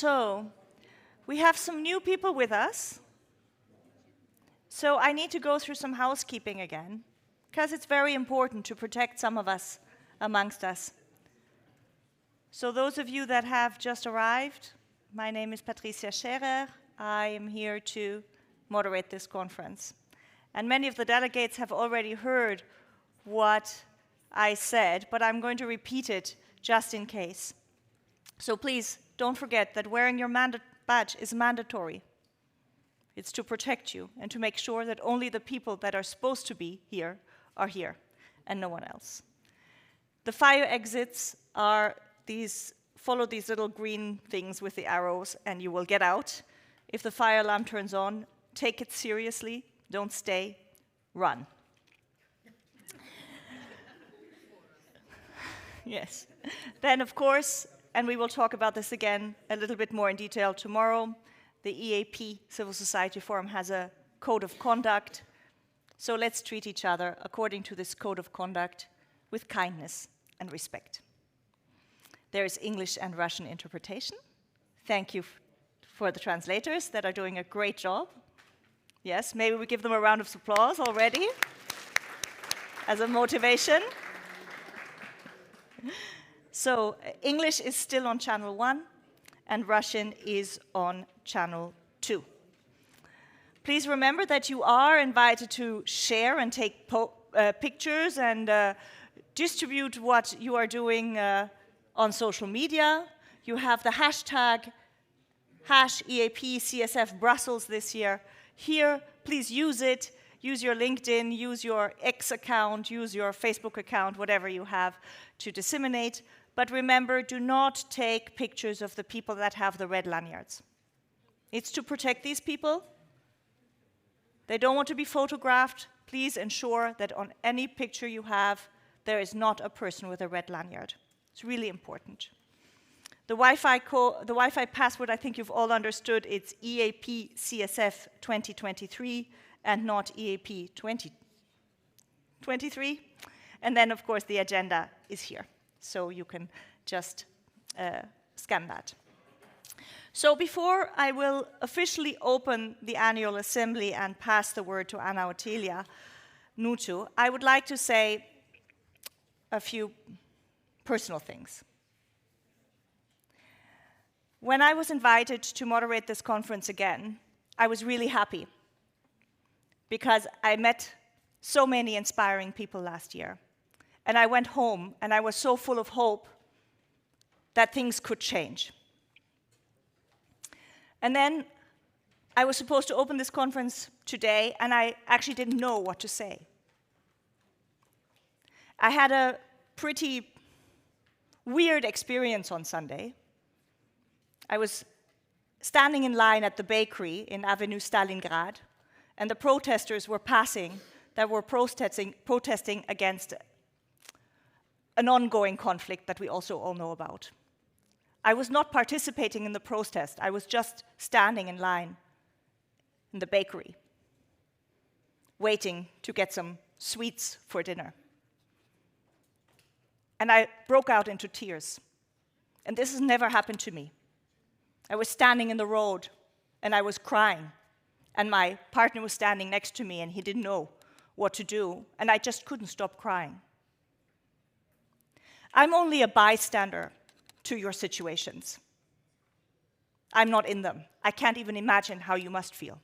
So, we have some new people with us. So I need to go through some housekeeping again, because it's very important to protect some of us amongst us. So those of you that have just arrived, my name is Patricia Scherer. I am here to moderate this conference. And many of the delegates have already heard what I said, but I'm going to repeat it just in case. So please don't forget that wearing your badge is mandatory. It's to protect you and to make sure that only the people that are supposed to be here are here and no one else. The fire exits are these, follow these little green things with the arrows and you will get out. If the fire alarm turns on, take it seriously, don't stay, run. Yes. Then, of course, and we will talk about this again a little bit more in detail tomorrow, the EaP Civil Society Forum has a code of conduct. So let's treat each other according to this code of conduct with kindness and respect. There is English and Russian interpretation. Thank you for the translators that are doing a great job. Yes, maybe we give them a round of applause already as a motivation. So English is still on channel 1 and Russian is on channel 2. Please remember that you are invited to share and take pictures and distribute what you are doing on social media. You have the hashtag #EaPCSF Brussels this year. Here, please use it. Use your LinkedIn, use your X account, use your Facebook account, whatever you have to disseminate. But remember, do not take pictures of the people that have the red lanyards. It's to protect these people. They don't want to be photographed. Please ensure that on any picture you have, there is not a person with a red lanyard. It's really important. The Wi-Fi password, I think you've all understood, it's EaP CSF 2023 and not EaP 2023. And then, of course, the agenda is here. So you can just scan that. So before I will officially open the annual assembly and pass the word to Anna Otilia, Nuțu, I would like to say a few personal things. When I was invited to moderate this conference again, I was really happy because I met so many inspiring people last year. And I went home and I was so full of hope that things could change. And then I was supposed to open this conference today and I actually didn't know what to say. I had a pretty weird experience on Sunday. I was standing in line at the bakery in Avenue Stalingrad, and the protesters were passing that were protesting against an ongoing conflict that we also all know about. I was not participating in the protest. I was just standing in line in the bakery, waiting to get some sweets for dinner. And I broke out into tears. And this has never happened to me. I was standing in the road, and I was crying. And my partner was standing next to me, and he didn't know what to do. And I just couldn't stop crying. I'm only a bystander to your situations. I'm not in them. I can't even imagine how you must feel.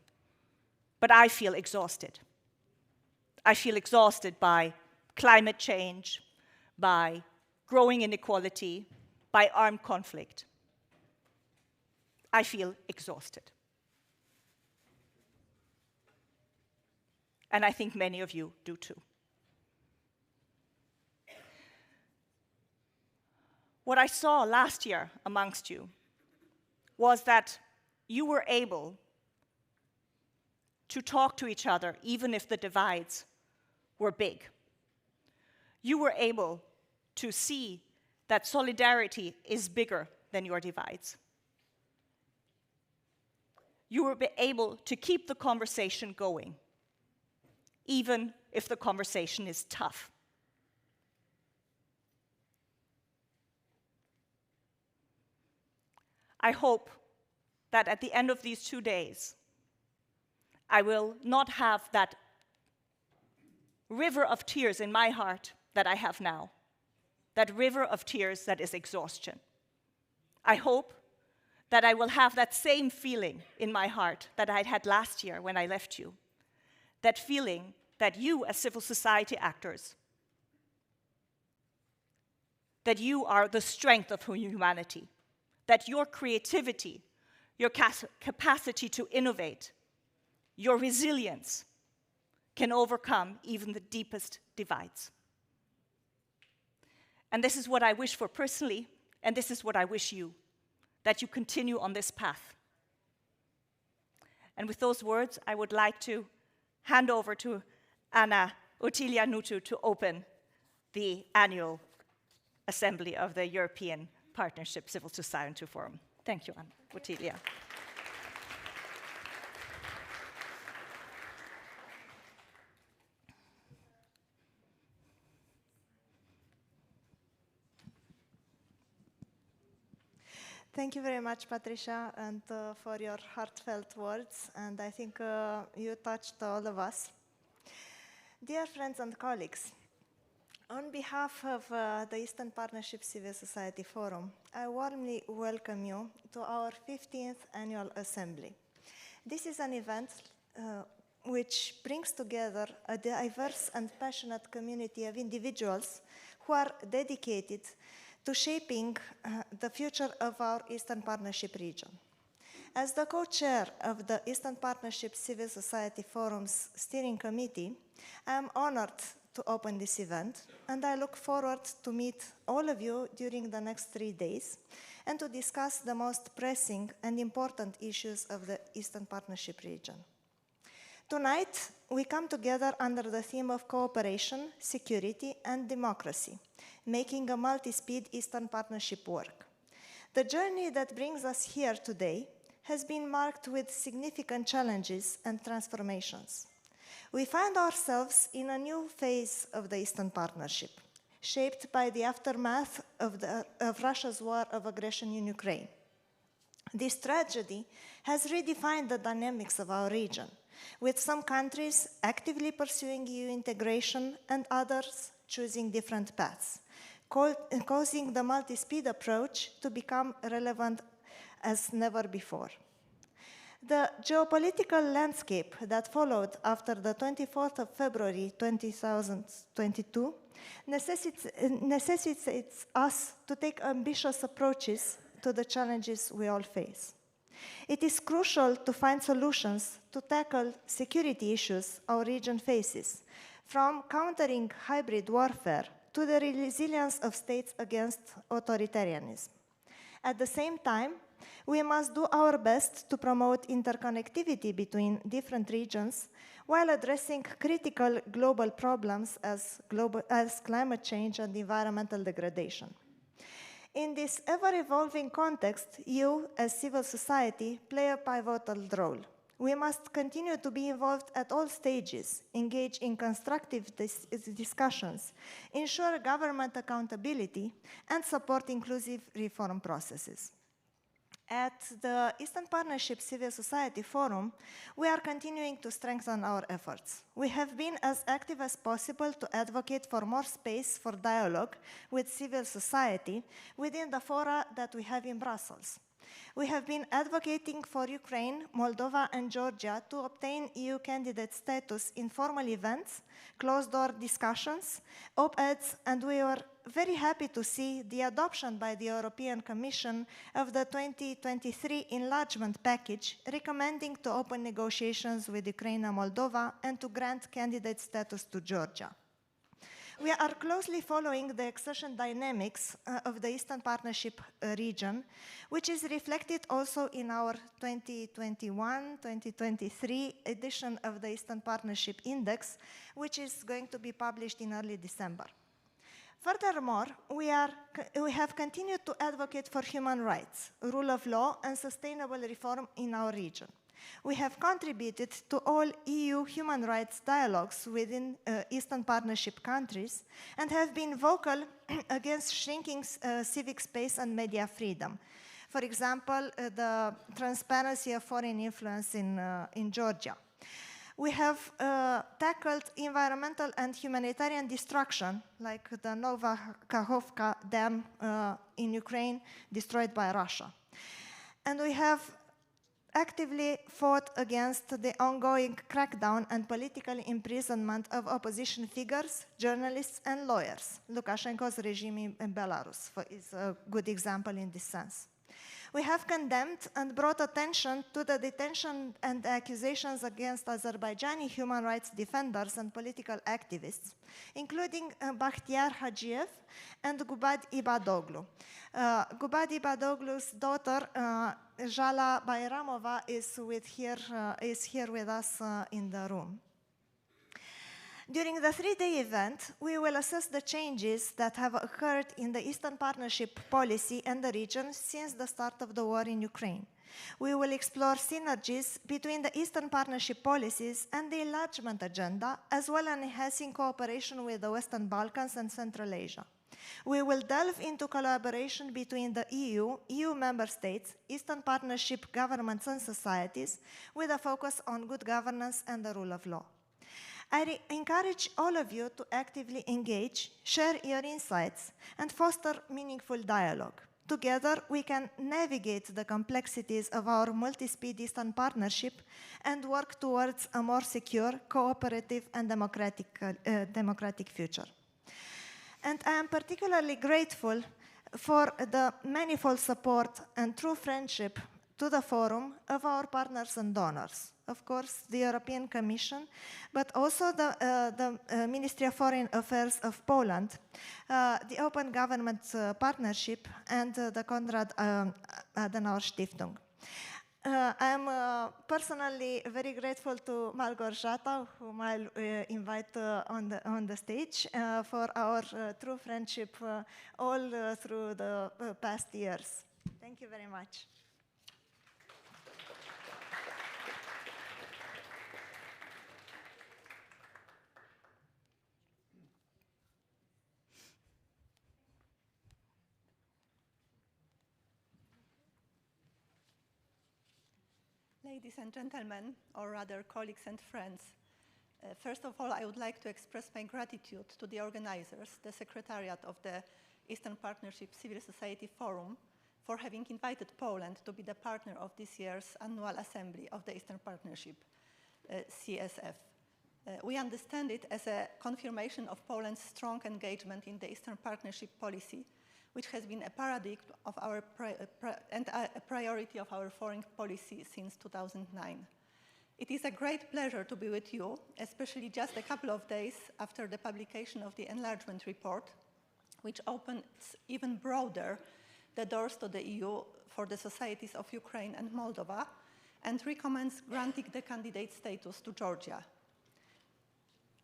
But I feel exhausted. I feel exhausted by climate change, by growing inequality, by armed conflict. I feel exhausted. And I think many of you do too. What I saw last year amongst you was that you were able to talk to each other even if the divides were big. You were able to see that solidarity is bigger than your divides. You were able to keep the conversation going, even if the conversation is tough. I hope that at the end of these 2 days, I will not have that river of tears in my heart that I have now, that river of tears that is exhaustion. I hope that I will have that same feeling in my heart that I had last year when I left you, that feeling that you as civil society actors, that you are the strength of humanity, that your creativity, your capacity to innovate, your resilience can overcome even the deepest divides. And this is what I wish for personally, and this is what I wish you, that you continue on this path. And with those words, I would like to hand over to Anna Otilia Nuțu to open the annual assembly of the European Partnership Civil Society Forum. Thank you, Anna Otilia. Thank you very much, Patricia, and for your heartfelt words. And I think you touched all of us. Dear friends and colleagues, on behalf of the Eastern Partnership Civil Society Forum, I warmly welcome you to our 15th annual assembly. This is an event which brings together a diverse and passionate community of individuals who are dedicated to shaping the future of our Eastern Partnership region. As the co-chair of the Eastern Partnership Civil Society Forum's steering committee, I am honored to open this event, and I look forward to meet all of you during the next 3 days and to discuss the most pressing and important issues of the Eastern Partnership region. Tonight, we come together under the theme of cooperation, security, and democracy, making a multi-speed Eastern Partnership work. The journey that brings us here today has been marked with significant challenges and transformations. We find ourselves in a new phase of the Eastern Partnership, shaped by the aftermath of Russia's war of aggression in Ukraine. This tragedy has redefined the dynamics of our region, with some countries actively pursuing EU integration and others choosing different paths, causing the multi-speed approach to become relevant as never before. The geopolitical landscape that followed after the 24th of February 2022 necessitates us to take ambitious approaches to the challenges we all face. It is crucial to find solutions to tackle security issues our region faces, from countering hybrid warfare to the resilience of states against authoritarianism. At the same time, we must do our best to promote interconnectivity between different regions while addressing critical global problems as climate change and environmental degradation. In this ever-evolving context, you, as civil society, play a pivotal role. We must continue to be involved at all stages, engage in constructive discussions, ensure government accountability, and support inclusive reform processes. At the Eastern Partnership Civil Society Forum, we are continuing to strengthen our efforts. We have been as active as possible to advocate for more space for dialogue with civil society within the fora that we have in Brussels. We have been advocating for Ukraine, Moldova, and Georgia to obtain EU candidate status in formal events, closed-door discussions, op-eds, and we were very happy to see the adoption by the European Commission of the 2023 enlargement package, recommending to open negotiations with Ukraine and Moldova and to grant candidate status to Georgia. We are closely following the accession dynamics of the Eastern Partnership region, which is reflected also in our 2021-2023 edition of the Eastern Partnership Index, which is going to be published in early December. Furthermore, we have continued to advocate for human rights, rule of law, and sustainable reform in our region. We have contributed to all EU human rights dialogues within Eastern Partnership countries and have been vocal against shrinking civic space and media freedom. For example, the transparency of foreign influence in Georgia. We have tackled environmental and humanitarian destruction, like the Nova Kakhovka Dam in Ukraine, destroyed by Russia. And we have actively fought against the ongoing crackdown and political imprisonment of opposition figures, journalists, and lawyers. Lukashenko's regime in Belarus is a good example in this sense. We have condemned and brought attention to the detention and accusations against Azerbaijani human rights defenders and political activists, including Bakhtiar Hajiev and Gubad Ibadoglu. Gubad Ibadoglu's daughter, Jala Bayramova, is here with us in the room. During the three-day event, we will assess the changes that have occurred in the Eastern Partnership policy and the region since the start of the war in Ukraine. We will explore synergies between the Eastern Partnership policies and the enlargement agenda, as well as enhancing cooperation with the Western Balkans and Central Asia. We will delve into collaboration between the EU member states, Eastern Partnership governments and societies, with a focus on good governance and the rule of law. I encourage all of you to actively engage, share your insights, and foster meaningful dialogue. Together, we can navigate the complexities of our multi-speed Eastern Partnership and work towards a more secure, cooperative, and democratic future. And I am particularly grateful for the manifold support and true friendship to the forum of our partners and donors. Of course, the European Commission, but also the Ministry of Foreign Affairs of Poland, the Open Government Partnership, and the Konrad Adenauer Stiftung. I am personally very grateful to Malgorzata, whom I'll invite on the stage, for our true friendship all through the past years. Thank you very much. Ladies and gentlemen, or rather colleagues and friends, first of all, I would like to express my gratitude to the organizers, the Secretariat of the Eastern Partnership Civil Society Forum, for having invited Poland to be the partner of this year's annual assembly of the Eastern Partnership, CSF. We understand it as a confirmation of Poland's strong engagement in the Eastern Partnership policy, which has been a paradigm of our and a priority of our foreign policy since 2009. It is a great pleasure to be with you, especially just a couple of days after the publication of the enlargement report, which opens even broader the doors to the EU for the societies of Ukraine and Moldova, and recommends granting the candidate status to Georgia.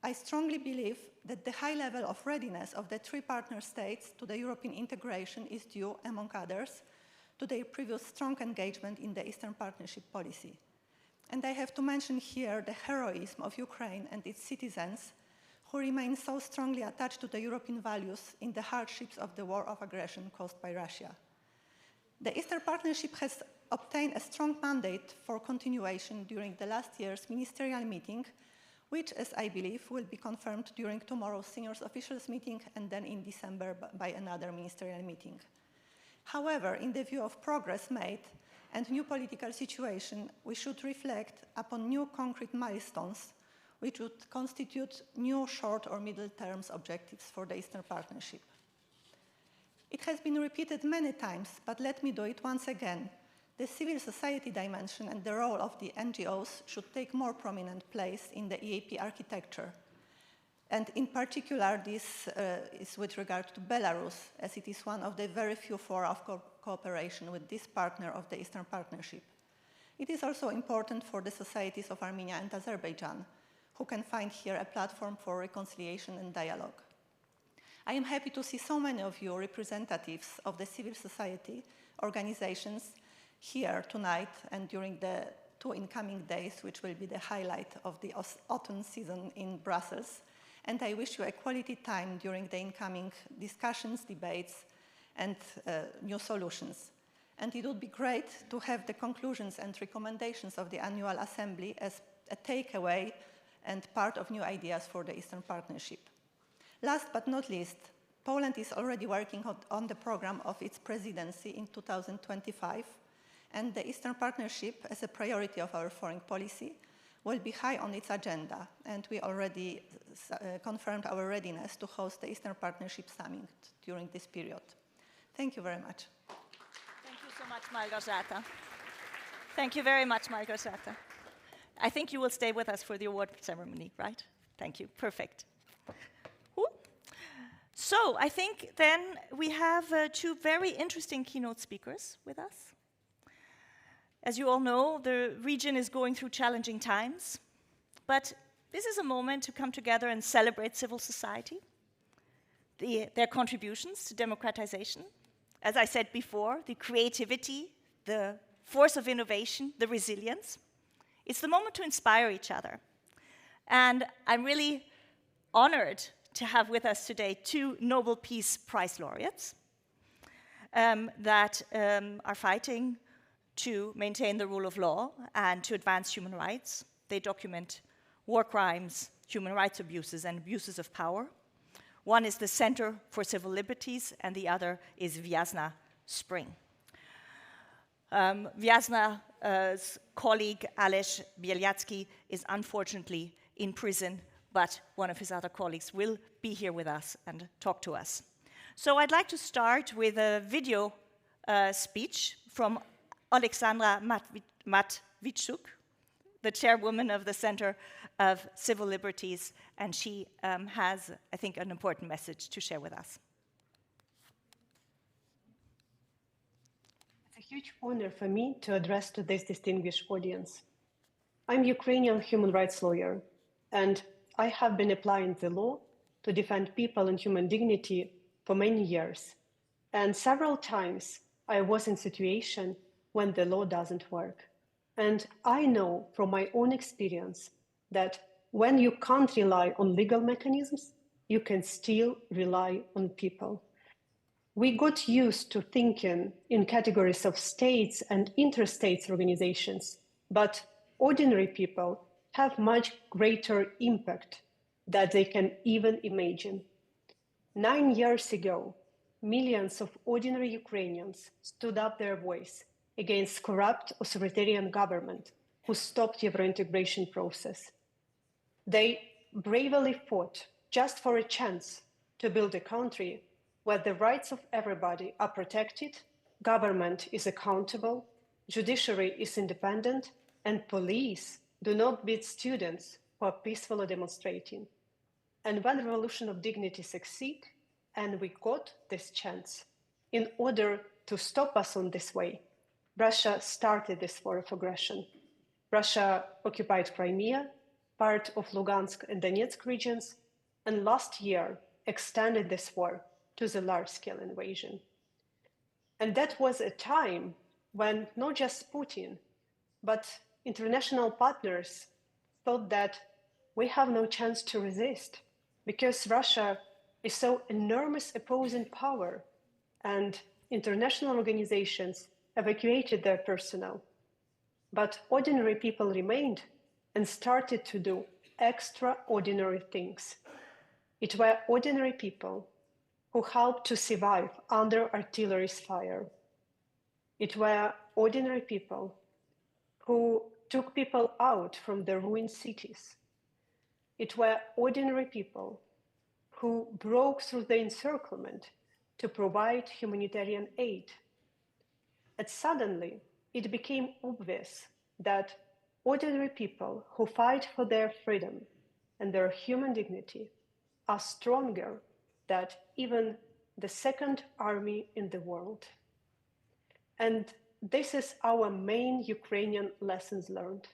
I strongly believe that the high level of readiness of the three partner states to the European integration is due, among others, to their previous strong engagement in the Eastern Partnership policy. And I have to mention here the heroism of Ukraine and its citizens, who remain so strongly attached to the European values in the hardships of the war of aggression caused by Russia. The Eastern Partnership has obtained a strong mandate for continuation during the last year's ministerial meeting, which, as I believe, will be confirmed during tomorrow's senior officials meeting and then in December by another ministerial meeting. However, in the view of progress made and new political situation, we should reflect upon new concrete milestones which would constitute new short or middle term objectives for the Eastern Partnership. It has been repeated many times, but let me do it once again. The civil society dimension and the role of the NGOs should take more prominent place in the EaP architecture. And in particular, this is with regard to Belarus, as it is one of the very few fora of cooperation with this partner of the Eastern Partnership. It is also important for the societies of Armenia and Azerbaijan, who can find here a platform for reconciliation and dialogue. I am happy to see so many of you representatives of the civil society organizations here tonight and during the 2 incoming days, which will be the highlight of the autumn season in Brussels. And I wish you a quality time during the incoming discussions, debates, and new solutions. And it would be great to have the conclusions and recommendations of the annual assembly as a takeaway and part of new ideas for the Eastern Partnership. Last but not least, Poland is already working on the program of its presidency in 2025, and the Eastern Partnership, as a priority of our foreign policy, will be high on its agenda, and we already confirmed our readiness to host the Eastern Partnership Summit during this period. Thank you very much. Thank you so much, Malgorzata. Thank you very much, Malgorzata. I think you will stay with us for the award ceremony, right? Thank you. Perfect. Ooh. So I think then we have two very interesting keynote speakers with us. As you all know, the region is going through challenging times, but this is a moment to come together and celebrate civil society, their contributions to democratization. As I said before, the creativity, the force of innovation, the resilience. It's the moment to inspire each other. And I'm really honored to have with us today two Nobel Peace Prize laureates that are fighting to maintain the rule of law and to advance human rights. They document war crimes, human rights abuses, and abuses of power. One is the Center for Civil Liberties, and the other is Viasna Spring. Viasna's colleague, Ales Bieliacki, is unfortunately in prison, but one of his other colleagues will be here with us and talk to us. So I'd like to start with a video speech from Oleksandra Matviichuk, the chairwoman of the Center of Civil Liberties, and she has, I think, an important message to share with us. It's a huge honor for me to address to this distinguished audience. I'm a Ukrainian human rights lawyer, and I have been applying the law to defend people and human dignity for many years. And several times I was in situation when the law doesn't work. And I know from my own experience that when you can't rely on legal mechanisms, you can still rely on people. We got used to thinking in categories of states and interstate organizations, but ordinary people have much greater impact than they can even imagine. 9 years ago, millions of ordinary Ukrainians stood up their voice against corrupt authoritarian government who stopped the Euro-integration process. They bravely fought just for a chance to build a country where the rights of everybody are protected, government is accountable, judiciary is independent, and police do not beat students who are peacefully demonstrating. And when the Revolution of Dignity succeeded, and we got this chance, in order to stop us on this way, Russia started this war of aggression. Russia occupied Crimea, part of Lugansk and Donetsk regions, and last year extended this war to the large-scale invasion. And that was a time when not just Putin, but international partners thought that we have no chance to resist because Russia is so enormous opposing power, and international organizations evacuated their personnel. But ordinary people remained and started to do extraordinary things. It were ordinary people who helped to survive under artillery's fire. It were ordinary people who took people out from the ruined cities. It were ordinary people who broke through the encirclement to provide humanitarian aid. And suddenly, it became obvious that ordinary people who fight for their freedom and their human dignity are stronger than even the second army in the world. And this is our main Ukrainian lessons learned.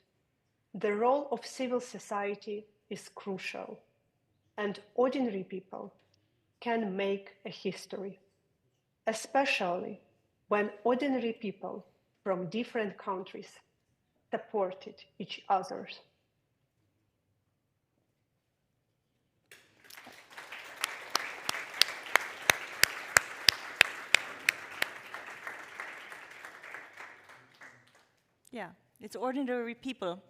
The role of civil society is crucial, and ordinary people can make a history, especially when ordinary people from different countries supported each other. Yeah, it's ordinary people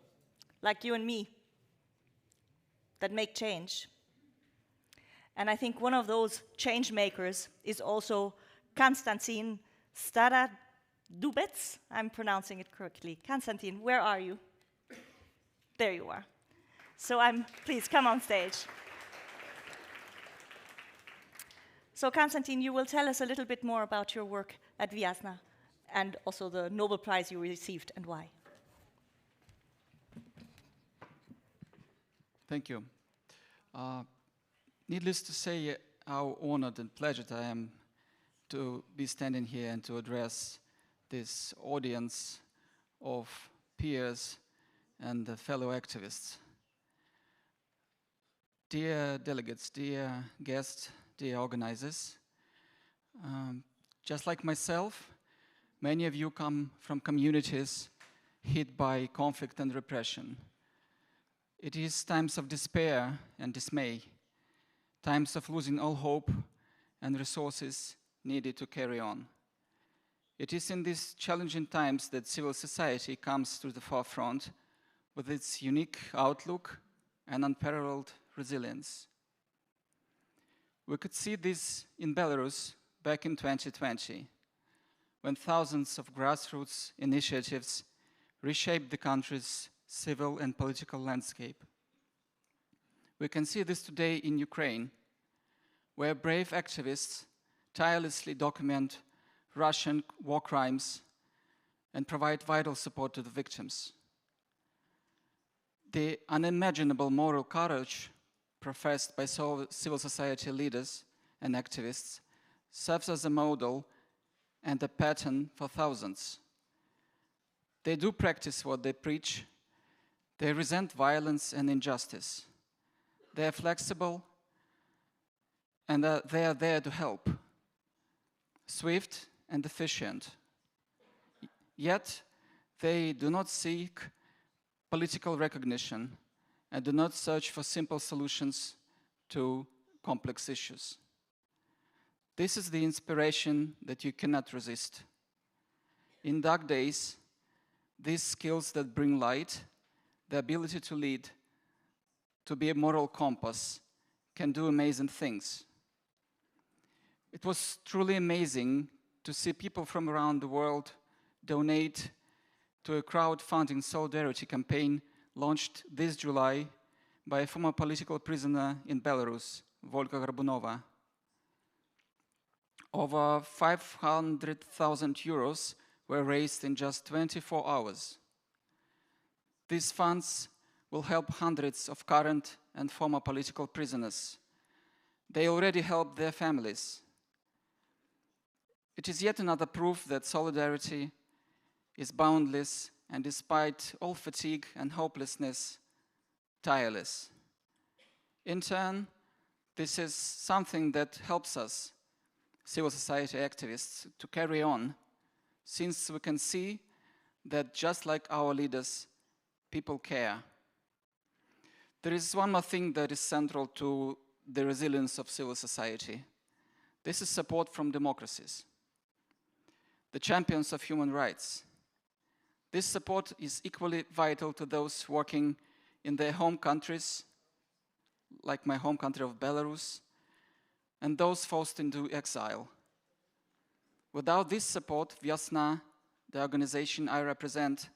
like you and me that make change. And I think one of those change makers is also Kanstantsin Staradubets. I'm pronouncing it correctly. Kanstantsin, where are you? There you are. So please come on stage. So Kanstantsin, you will tell us a little bit more about your work at Viasna and also the Nobel Prize you received and why. Thank you. Needless to say how honored and pleasured I am to be standing here and to address this audience of peers and fellow activists. Dear delegates, dear guests, dear organizers, just like myself, many of you come from communities hit by conflict and repression. It is times of despair and dismay, times of losing all hope and resources needed to carry on. It is in these challenging times that civil society comes to the forefront with its unique outlook and unparalleled resilience. We could see this in Belarus back in 2020, when thousands of grassroots initiatives reshaped the country's civil and political landscape. We can see this today in Ukraine, where brave activists tirelessly document Russian war crimes and provide vital support to the victims. The unimaginable moral courage professed by civil society leaders and activists serves as a model and a pattern for thousands. They do practice what they preach. They resent violence and injustice. They are flexible and they are there to help, swift and efficient. Yet, they do not seek political recognition and do not search for simple solutions to complex issues. This is the inspiration that you cannot resist. In dark days, these skills that bring light, the ability to lead, to be a moral compass, can do amazing things. It was truly amazing to see people from around the world donate to a crowdfunding solidarity campaign launched this July by a former political prisoner in Belarus, Volga Garbunova. Over 500,000 euros were raised in just 24 hours. These funds will help hundreds of current and former political prisoners. They already helped their families. It is yet another proof that solidarity is boundless and, despite all fatigue and hopelessness, tireless. In turn, this is something that helps us, civil society activists, to carry on, since we can see that just like our leaders, people care. There is one more thing that is central to the resilience of civil society. This is support from democracies, the champions of human rights. This support is equally vital to those working in their home countries, like my home country of Belarus, and those forced into exile. Without this support, Viasna, the organization I represent,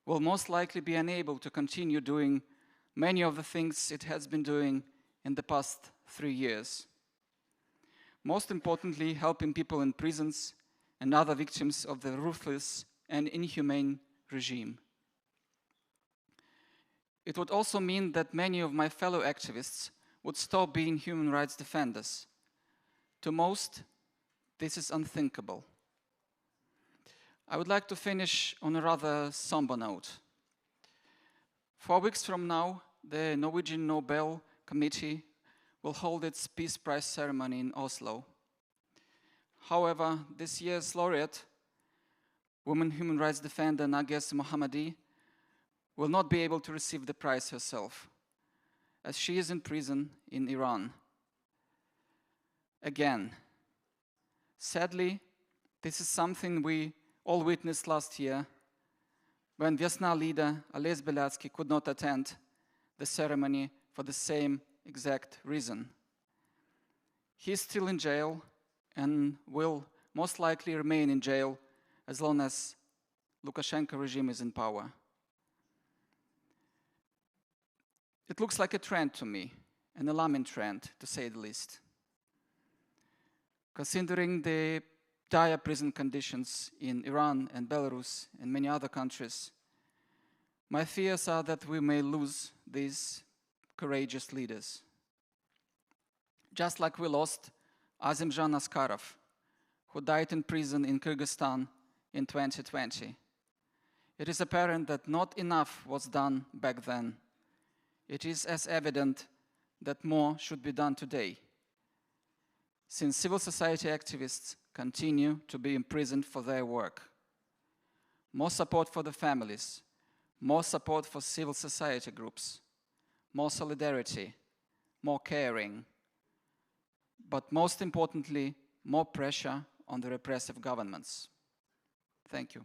will most likely be unable to continue doing many of the things it has been doing in the past 3 years. Most importantly, helping people in prisons and other victims of the ruthless and inhumane regime. It would also mean that many of my fellow activists would stop being human rights defenders. To most, this is unthinkable. I would like to finish on a rather somber note. 4 weeks from now, the Norwegian Nobel Committee will hold its Peace Prize ceremony in Oslo. However, this year's laureate, woman human rights defender Narges Mohammadi, will not be able to receive the prize herself, as she is in prison in Iran. Again, sadly, this is something we all witnessed last year when Viasna leader Ales Beliatsky could not attend the ceremony for the same exact reason. He is still in jail and will most likely remain in jail as long as Lukashenko regime is in power. It looks like a trend to me, an alarming trend, to say the least. Considering the dire prison conditions in Iran and Belarus and many other countries, my fears are that we may lose these courageous leaders. Just like we lost Azimzhan Askarov, who died in prison in Kyrgyzstan in 2020. It is apparent that not enough was done back then. It is as evident that more should be done today, since civil society activists continue to be imprisoned for their work. More support for the families, more support for civil society groups, more solidarity, more caring, but most importantly, more pressure on the repressive governments. Thank you.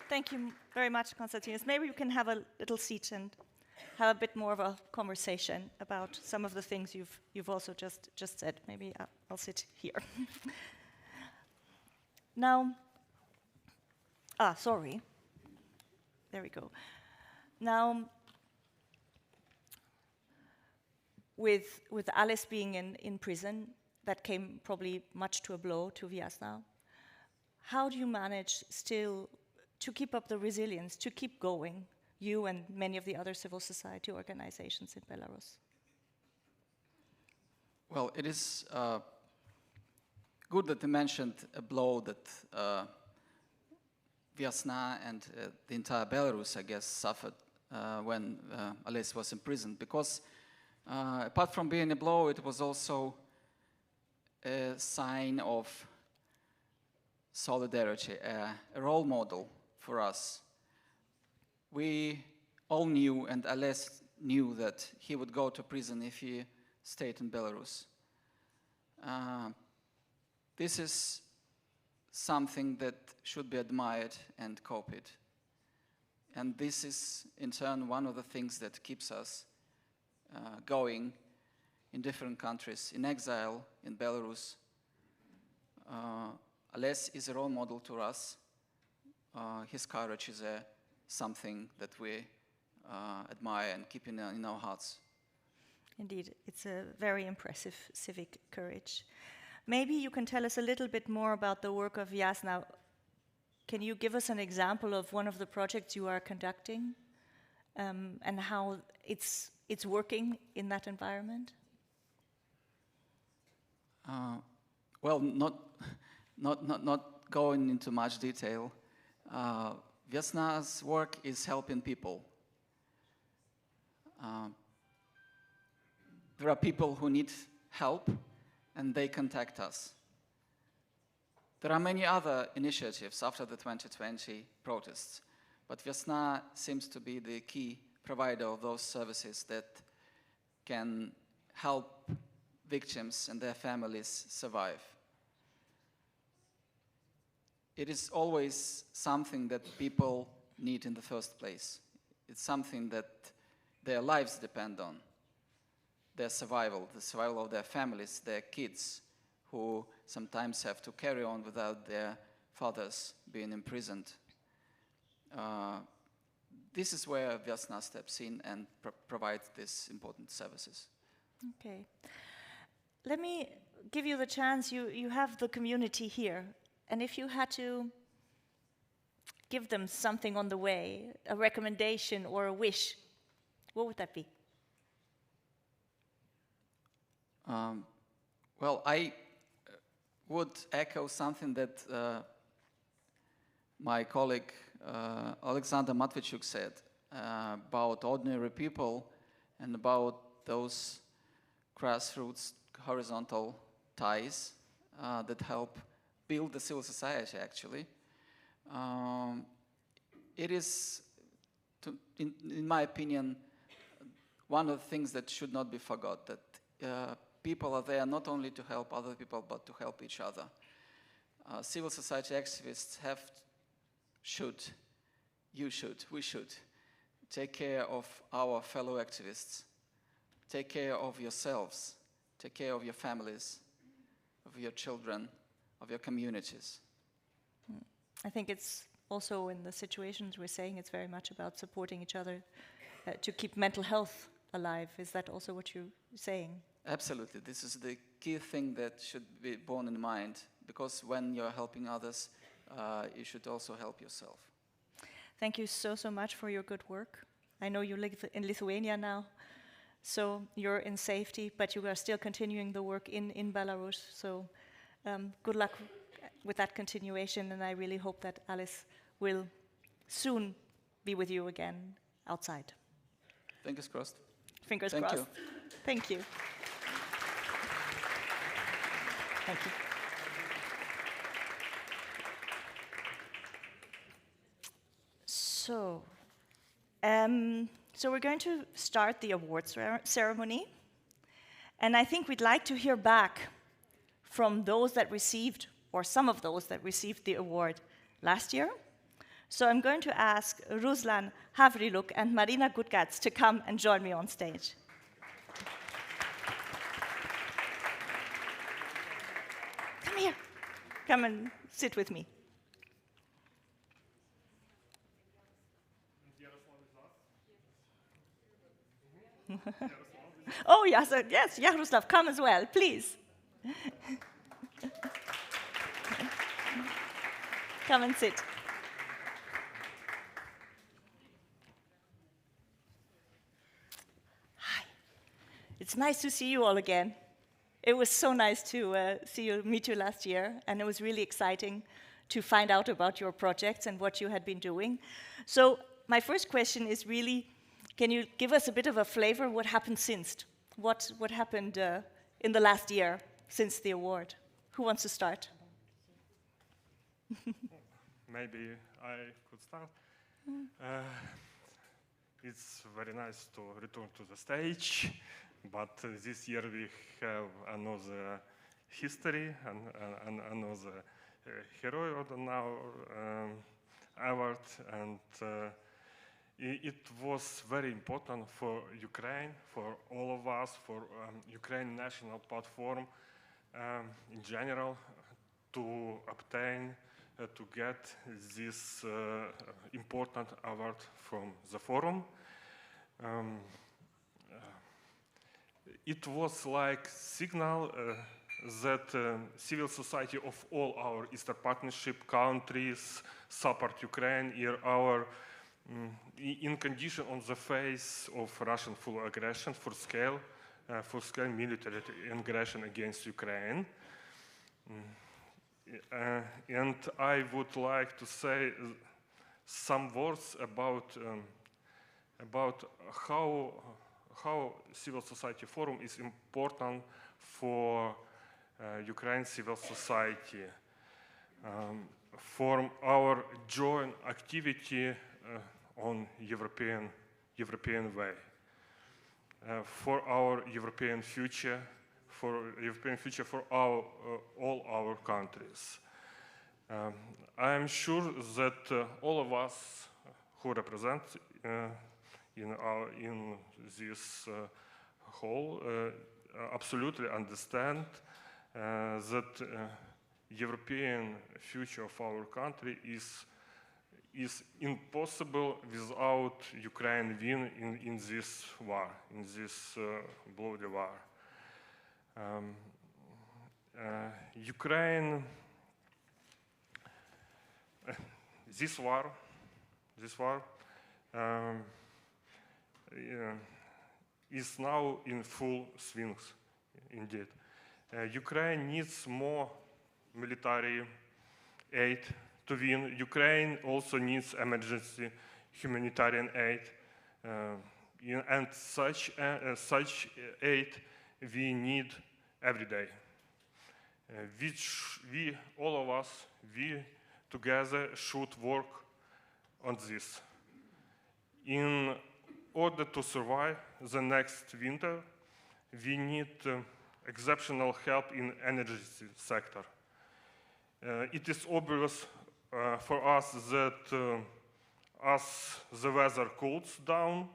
Thank you very much, Konstantinos. Maybe we can have a little seat and have a bit more of a conversation about some of the things you've also just said. Maybe I'll sit here. Now, sorry. There we go. Now, with Alice being in prison, that came probably much to a blow to Viasna. How do you manage still to keep up the resilience, to keep going, you and many of the other civil society organizations in Belarus? Well, it is good that you mentioned a blow that Viasna and the entire Belarus, I guess, suffered when Ales was in prison, because apart from being a blow, it was also a sign of solidarity, a role model for us. We all knew, and Ales knew, that he would go to prison if he stayed in Belarus. This is something that should be admired and copied. And this is, in turn, one of the things that keeps us going in different countries, in exile, in Belarus. Ales is a role model to us. His courage is something that we admire and keep in our hearts. Indeed, it's a very impressive civic courage. Maybe you can tell us a little bit more about the work of Viasna. Can you give us an example of one of the projects you are conducting and how it's working in that environment? Well, not going into much detail. Viasna's work is helping people. There are people who need help, and they contact us. There are many other initiatives after the 2020 protests, but Viasna seems to be the key provider of those services that can help victims and their families survive. It is always something that people need in the first place. It's something that their lives depend on. Their survival, the survival of their families, their kids, who sometimes have to carry on without their fathers being imprisoned. This is where Viasna steps in and provides these important services. Okay. Let me give you the chance. You have the community here. And if you had to give them something on the way, a recommendation or a wish, what would that be? Well, I would echo something that my colleague Oleksandra Matviichuk said about ordinary people and about those grassroots horizontal ties that help build the civil society, actually. It is, in my opinion, one of the things that should not be forgot, that people are there not only to help other people, but to help each other. Civil society activists we should take care of our fellow activists. Take care of yourselves. Take care of your families, of your children, of your communities. I think it's also in the situations we're saying, it's very much about supporting each other to keep mental health alive. Is that also what you're saying? Absolutely. This is the key thing that should be borne in mind, because when you're helping others, you should also help yourself. Thank you so much for your good work. I know you live in Lithuania now, so you're in safety, but you are still continuing the work in Belarus. So good luck with that continuation, and I really hope that Alice will soon be with you again outside. Fingers crossed. Fingers Thank crossed. you. Thank you. Thank you. So we're going to start the awards ceremony, and I think we'd like to hear back from those that received, or some of those that received the award last year. So I'm going to ask Ruslan Havriluk and Marina Gutgatz to come and join me on stage. Come here. Come and sit with me. Oh, yes, yes, Yaroslav, come as well, please. Come and sit. Hi. It's nice to see you all again. It was so nice to meet you last year, and it was really exciting to find out about your projects and what you had been doing. So my first question is really, can you give us a bit of a flavor what happened since? What happened in the last year since the award? Who wants to start? Maybe I could start. It's very nice to return to the stage, but this year we have another history and another hero on our award, and it was very important for Ukraine, for all of us, for Ukraine National Platform in general, to obtain, to get this important award from the forum. It was like signal that civil society of all our Eastern Partnership countries support Ukraine in condition on the face of Russian full aggression, full-scale military aggression against Ukraine. And I would like to say some words about how civil society forum is important for Ukraine civil society, for our joint activity on European way, for our European future, for all our countries. I am sure that all of us who represent in this hall absolutely understand that European future of our country is impossible without Ukraine win in this war, in this bloody war. Ukraine, this war is now in full swing, indeed. Ukraine needs more military aid to win. Ukraine also needs emergency humanitarian aid, and such aid we need every day. Which all of us, we together should work on this. In order to survive the next winter, we need exceptional help in energy sector. It is obvious for us that as the weather cools down,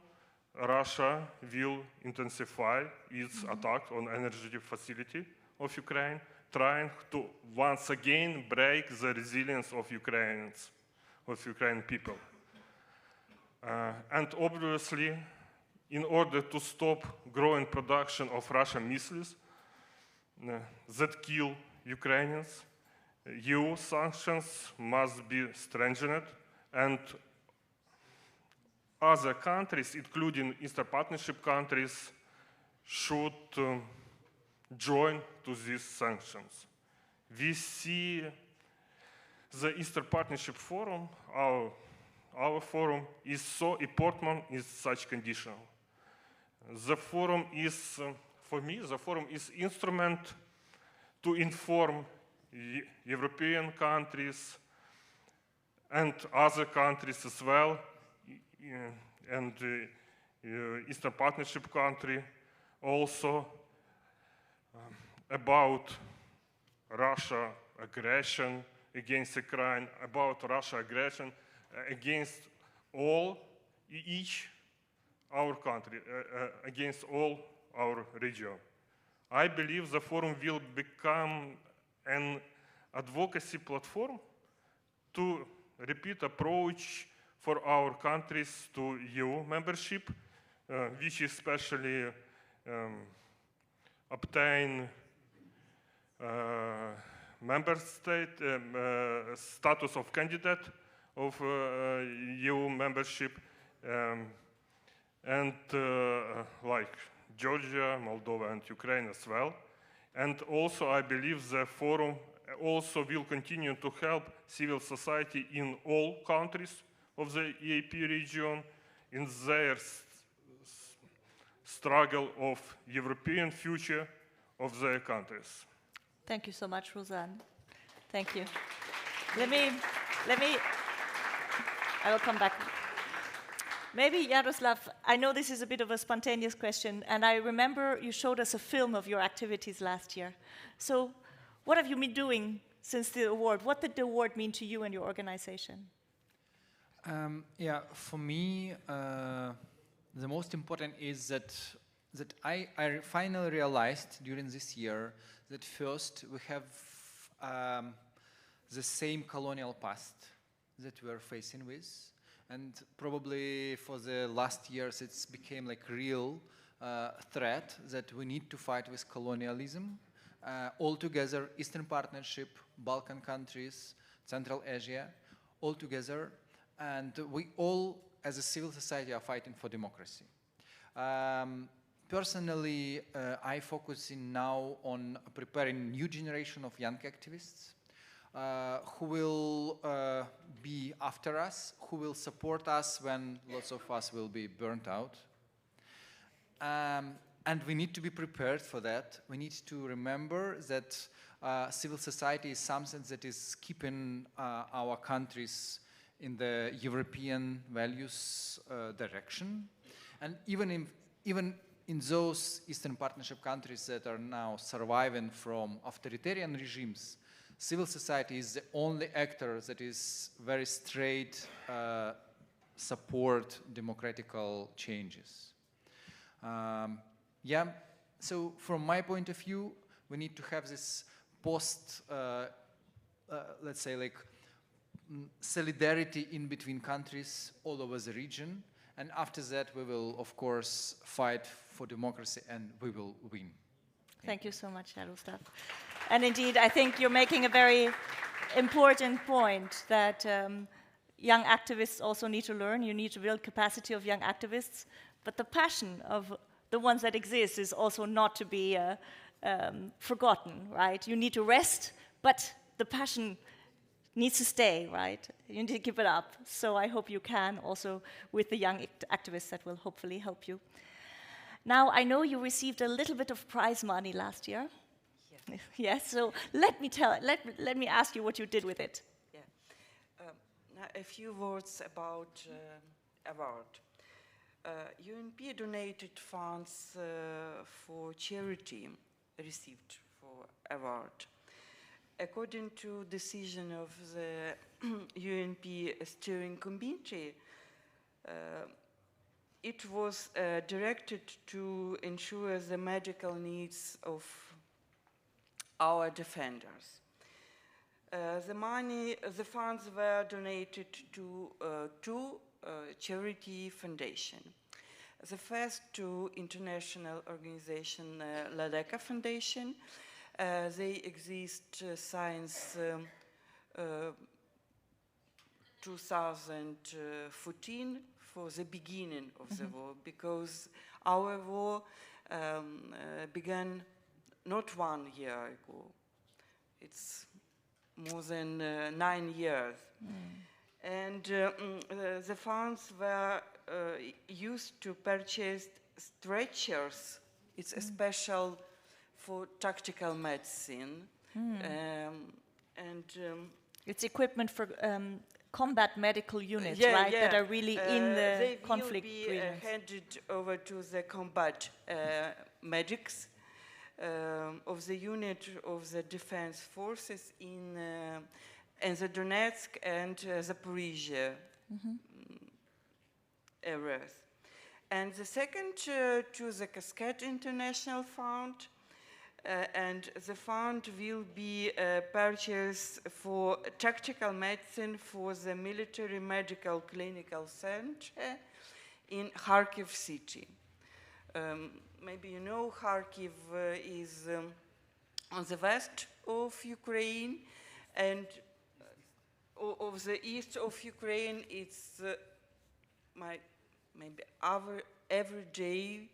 Russia will intensify its attack on energy facility of Ukraine, trying to once again break the resilience of Ukrainian people. And obviously, in order to stop growing production of Russian missiles that kill Ukrainians, EU sanctions must be strengthened, and other countries, including Eastern Partnership countries, should join to these sanctions. We see the Eastern Partnership Forum, our forum, is so important in such conditions. The forum is, for me, the forum is instrument to inform European countries and other countries as well, and Eastern Partnership country also about Russia aggression against Ukraine, about Russia aggression against each our country, against all our region. I believe the forum will become an advocacy platform to repeat approach for our countries to EU membership, which especially obtain member state status of candidate of EU membership, and like Georgia, Moldova, and Ukraine as well. And also, I believe the forum also will continue to help civil society in all countries of the EaP region in their struggle of European future of their countries. Thank you so much, Roseanne. Thank you. Let me, I will come back. Maybe, Yaroslav, I know this is a bit of a spontaneous question, and I remember you showed us a film of your activities last year. So what have you been doing since the award? What did the award mean to you and your organization? Yeah, for me, the most important is that I finally realized during this year that first we have the same colonial past that we are facing with. And probably for the last years, it's became like real threat that we need to fight with colonialism. All together, Eastern Partnership, Balkan countries, Central Asia, all together. And we all, as a civil society, are fighting for democracy. Personally, I focus now on preparing new generation of young activists who will be after us, who will support us when lots of us will be burnt out. And we need to be prepared for that. We need to remember that civil society is something that is keeping our countries in the European values direction. And even in those Eastern Partnership countries that are now surviving from authoritarian regimes, civil society is the only actor that is very straight support democratical changes. Yeah, so from my point of view, we need to have this let's say like solidarity in between countries all over the region. And after that, we will, of course, fight for democracy and we will win. Thank you so much, Yaroslav. And indeed, I think you're making a very important point that young activists also need to learn. You need to build capacity of young activists. But the passion of the ones that exist is also not to be forgotten, right? You need to rest, but the passion needs to stay, right? You need to keep it up. So I hope you can also with the young activists that will hopefully help you. Now, I know you received a little bit of prize money last year. Yes. Yes, so let me ask you what you did with it. Yeah. Now a few words about award. UNP donated funds for charity received for award. According to decision of the UNP Steering Committee, it was directed to ensure the medical needs of our defenders. The funds were donated to two charity foundations. The first to international organization, Ladeka Foundation. They exist since 2014 for the beginning of the war, because our war began not 1 year ago. It's more than 9 years. And the funds were used to purchase stretchers. It's a special for tactical medicine. It's equipment for combat medical units, right? Yeah. That are really in the conflict regions. They will be handed over to the combat medics of the unit of the defense forces in the Donetsk and Zaporizhia areas. And the second to the Cascade International Fund, and the fund will be purchased for tactical medicine for the Military Medical Clinical Center in Kharkiv city. Maybe you know Kharkiv is on the west of Ukraine, and of the east of Ukraine, it's maybe every day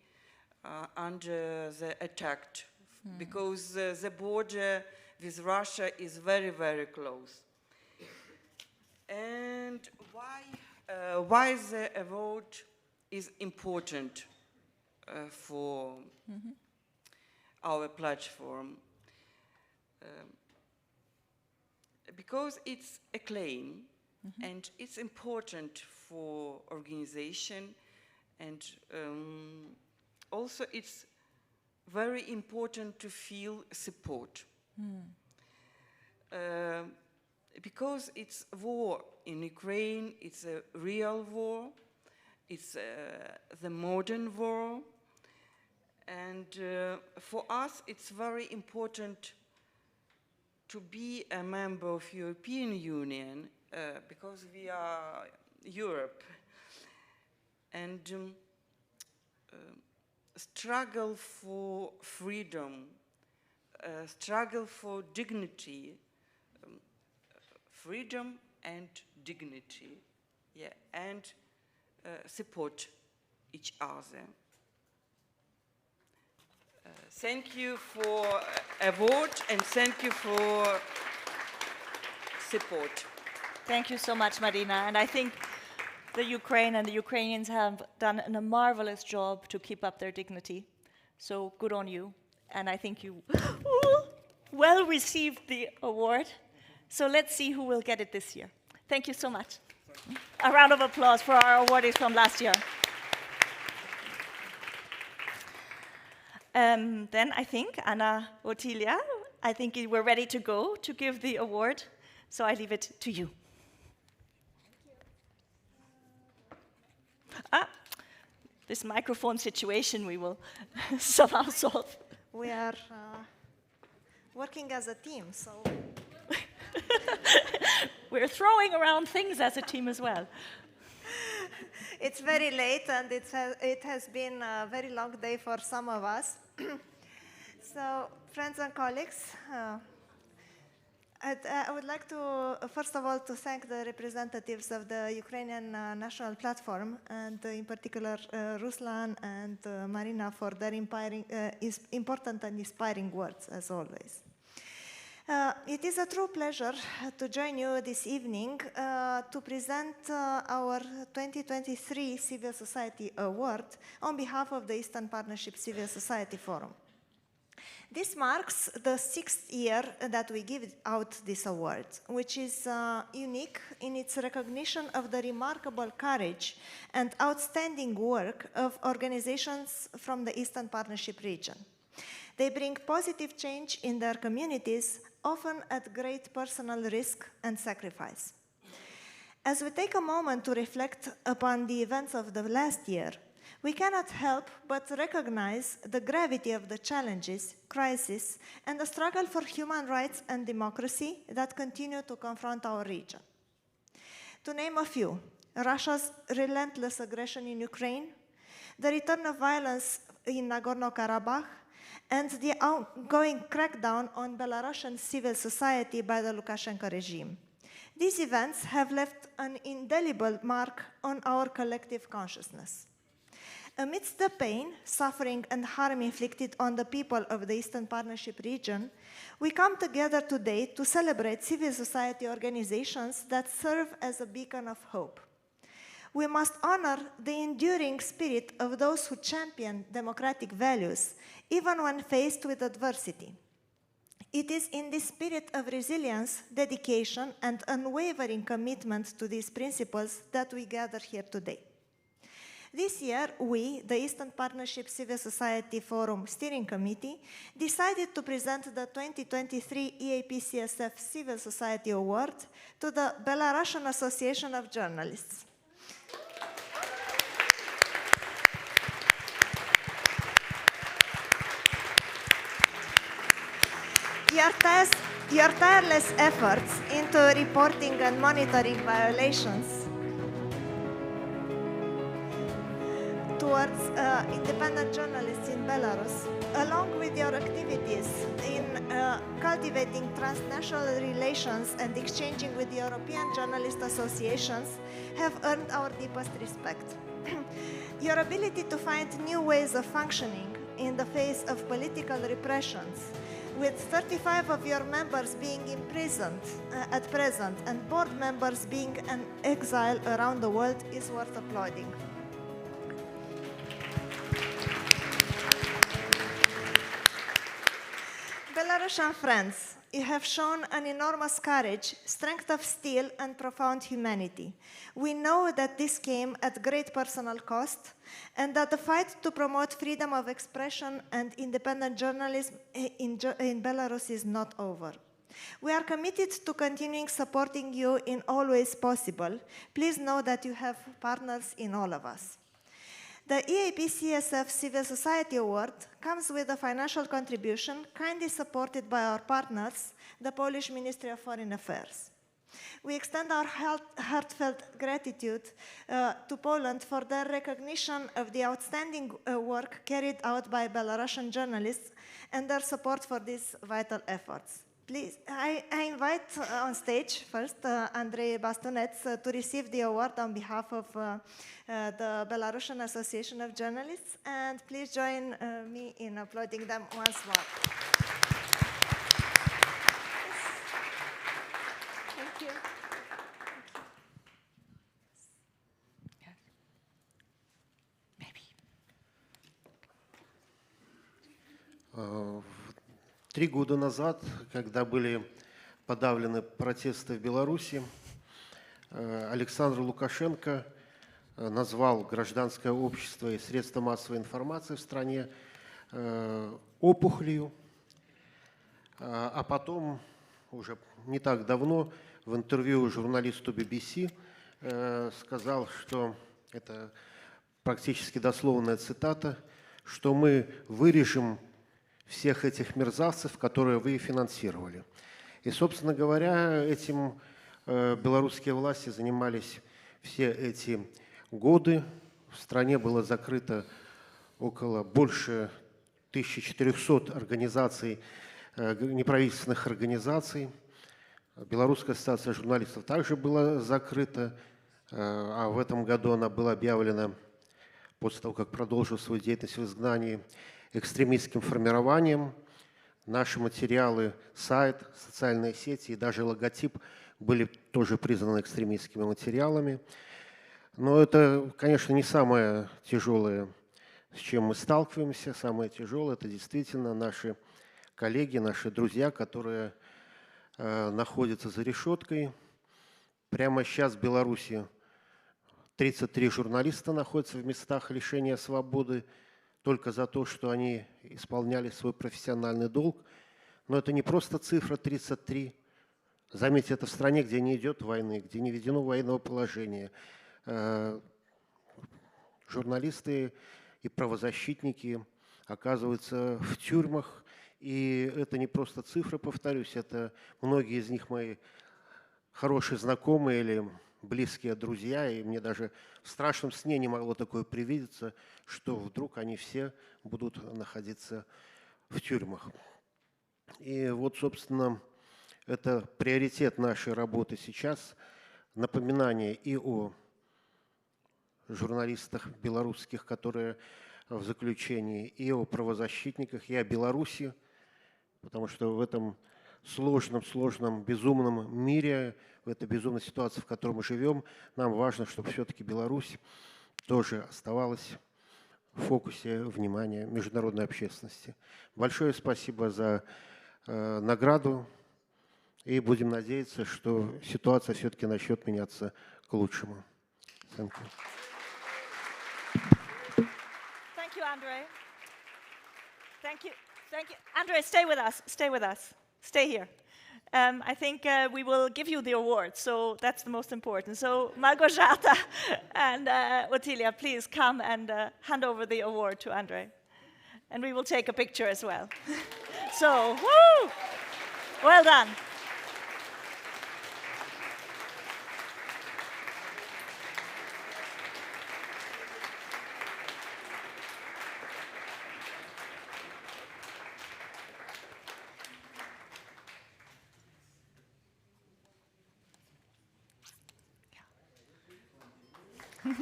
under the attack, because the border with Russia is very, very close. And why the award is important for our platform? Because it's a claim, and it's important for organization, and also it's very important to feel support. Because it's war in Ukraine, it's a real war, it's the modern war, and for us it's very important to be a member of European Union, because we are Europe, and struggle for freedom, struggle for dignity, freedom and dignity, and support each other. Thank you for award, and thank you for support. Thank you so much, Marina. And I think the Ukraine and the Ukrainians have done a marvelous job to keep up their dignity. So good on you. And I think you well received the award. So let's see who will get it this year. Thank you so much. A round of applause for our awardees from last year. Then I think, Anna, Otilia, I think we're ready to go to give the award. So I leave it to you. This microphone situation we will somehow solve. We are working as a team, so... We're throwing around things as a team as well. It's very late, and it has been a very long day for some of us. So, friends and colleagues, I would like to, first of all, to thank the representatives of the Ukrainian National Platform, and in particular Ruslan and Marina, for their important and inspiring words, as always. It is a true pleasure to join you this evening to present our 2023 Civil Society Award on behalf of the Eastern Partnership Civil Society Forum. This marks the 6th year that we give out this award, which is unique in its recognition of the remarkable courage and outstanding work of organizations from the Eastern Partnership region. They bring positive change in their communities, often at great personal risk and sacrifice. As we take a moment to reflect upon the events of the last year, we cannot help but recognize the gravity of the challenges, crises, and the struggle for human rights and democracy that continue to confront our region. To name a few, Russia's relentless aggression in Ukraine, the return of violence in Nagorno-Karabakh, and the ongoing crackdown on Belarusian civil society by the Lukashenko regime. These events have left an indelible mark on our collective consciousness. Amidst the pain, suffering, and harm inflicted on the people of the Eastern Partnership region, we come together today to celebrate civil society organizations that serve as a beacon of hope. We must honor the enduring spirit of those who champion democratic values, even when faced with adversity. It is in this spirit of resilience, dedication, and unwavering commitment to these principles that we gather here today. This year, we, the Eastern Partnership Civil Society Forum Steering Committee, decided to present the 2023 EaP CSF Civil Society Award to the Belarusian Association of Journalists. Your tireless efforts into reporting and monitoring violations towards independent journalists in Belarus, along with your activities in cultivating transnational relations and exchanging with European journalist associations, have earned our deepest respect. Your ability to find new ways of functioning in the face of political repressions, with 35 of your members being imprisoned at present and board members being in exile around the world, is worth applauding. Belarusian friends, you have shown an enormous courage, strength of steel, and profound humanity. We know that this came at great personal cost, and that the fight to promote freedom of expression and independent journalism in Belarus is not over. We are committed to continuing supporting you in all ways possible. Please know that you have partners in all of us. The EaP CSF Civil Society Award comes with a financial contribution kindly supported by our partners, the Polish Ministry of Foreign Affairs. We extend our heartfelt gratitude to Poland for their recognition of the outstanding work carried out by Belarusian journalists and their support for these vital efforts. Please, I invite on stage first Andrei Bastunets to receive the award on behalf of the Belarusian Association of Journalists, and please join me in applauding them once more. Thank you. Maybe. 3 года назад, когда были подавлены протесты в Беларуси, Александр Лукашенко назвал гражданское общество и средства массовой информации в стране опухолью, а потом, уже не так давно, в интервью журналисту BBC сказал, что это практически дословная цитата, что мы вырежем всех этих мерзавцев, которые вы финансировали. И, собственно говоря, этим белорусские власти занимались все эти годы. В стране было закрыто больше 1400 организаций, неправительственных организаций. Белорусская ассоциация журналистов также была закрыта, а в этом году она была объявлена, после того, как продолжила свою деятельность в изгнании, экстремистским формированием. Наши материалы, сайт, социальные сети и даже логотип были тоже признаны экстремистскими материалами. Но это, конечно, не самое тяжелое, с чем мы сталкиваемся. Самое тяжелое – это действительно наши коллеги, наши друзья, которые находятся за решеткой. Прямо сейчас в Беларуси 33 журналиста находятся в местах лишения свободы. только за то, что они исполняли свой профессиональный долг. Но это не просто цифра 33. Заметьте, это в стране, где не идет войны, где не введено военного положения. Журналисты и правозащитники оказываются в тюрьмах. И это не просто цифры, повторюсь, это многие из них мои хорошие знакомые или близкие друзья. И мне даже в страшном сне не могло такое привидеться, что вдруг они все будут находиться в тюрьмах. И вот, собственно, это приоритет нашей работы сейчас. Напоминание и о журналистах белорусских, которые в заключении, и о правозащитниках, и о Беларуси, потому что в этом сложном, безумном мире, в этой безумной ситуации, в которой мы живем, нам важно, чтобы все-таки Беларусь тоже оставалась в фокусе внимания международной общественности. Большое спасибо за награду, и будем надеяться, что ситуация все-таки начнет меняться к лучшему. Thank you. Thank you, Andre. Thank you. Thank you. Andre, stay with us. Stay with us. Stay here. I think we will give you the award, so that's the most important. So Malgorzata and Otilia, please come and hand over the award to Andre. And we will take a picture as well. So, woo! Well done.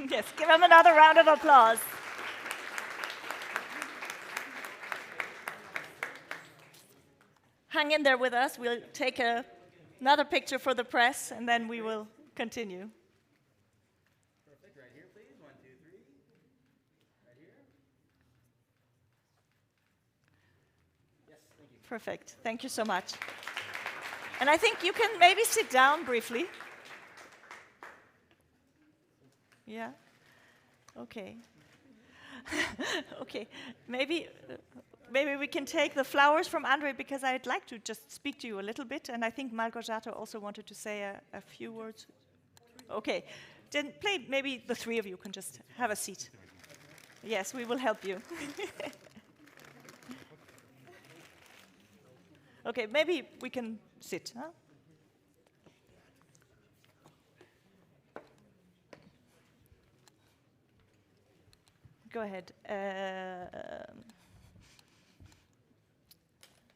Yes, give him another round of applause. Hang in there with us. We'll take another picture for the press, and then we will continue. Perfect. Right here, please. 1, 2, 3. Right here. Yes, thank you. Perfect. Thank you so much. And I think you can maybe sit down briefly. Yeah? Okay. Okay. Maybe we can take the flowers from Andre, because I'd like to just speak to you a little bit, and I think Malgorzata also wanted to say a few words. Okay. Then maybe the three of you can just have a seat. Yes, we will help you. Okay, maybe we can sit, huh? Go ahead.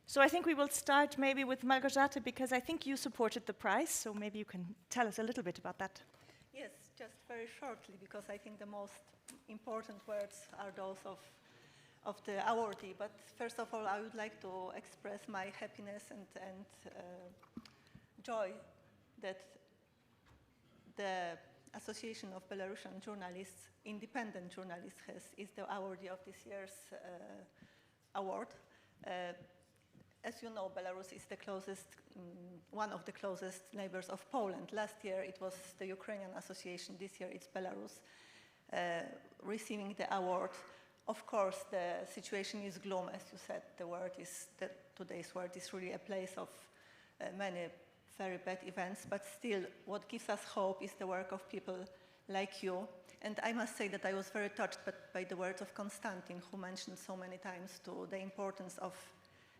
So I think we will start maybe with Malgorzata, because I think you supported the prize, so maybe you can tell us a little bit about that. Yes, just very shortly, because I think the most important words are those of the awardee. But first of all, I would like to express my happiness and joy that the Association of Belarusian Journalists, independent journalists, is the awardee of this year's award. As you know, Belarus is the closest, one of the closest neighbors of Poland. Last year it was the Ukrainian Association. This year it's Belarus receiving the award. Of course, the situation is gloom, as you said. Today's world is really a place of many very bad events, but still what gives us hope is the work of people like you. And I must say that I was very touched by the words of Kanstantsin, who mentioned so many times the importance of